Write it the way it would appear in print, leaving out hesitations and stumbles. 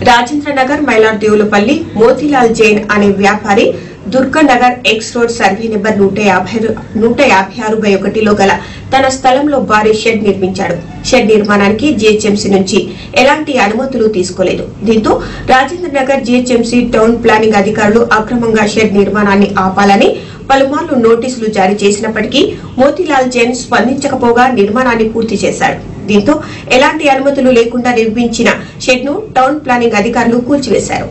రాజేంద్రనగర్ మైలార్దేవులపల్లి మోతీలాల్ జైన్ అనే వ్యాపారి Durganagar X road survey number 156/1లో గల తన స్థలంలో భారీ షెడ్ నిర్మించాడు. షెడ్ నిర్మాణానికి జీహెచ్ఎంసీ నుంచి ఎలాంటి అనుమతులు తీసుకోలేదు. దీంతో రాజేంద్రనగర్ జీహెచ్ఎంసీ టౌన్ ప్లానింగ్ అధికారులు అక్రమంగా షెడ్ నిర్మాణాన్ని ఆపాలని పలుమార్లు నోటీసులు జారీ చేసినప్పటికీ మోతీలాల్ జైన్ స్పందించకపోగా నిర్మాణాన్ని పూర్తి చేశాడు. దీంతో ఎలాంటి అనుమతులు లేకుండా నిర్మించిన షెడ్ ను టౌన్ ప్లానింగ్ అధికారులు కూల్చివేశారు.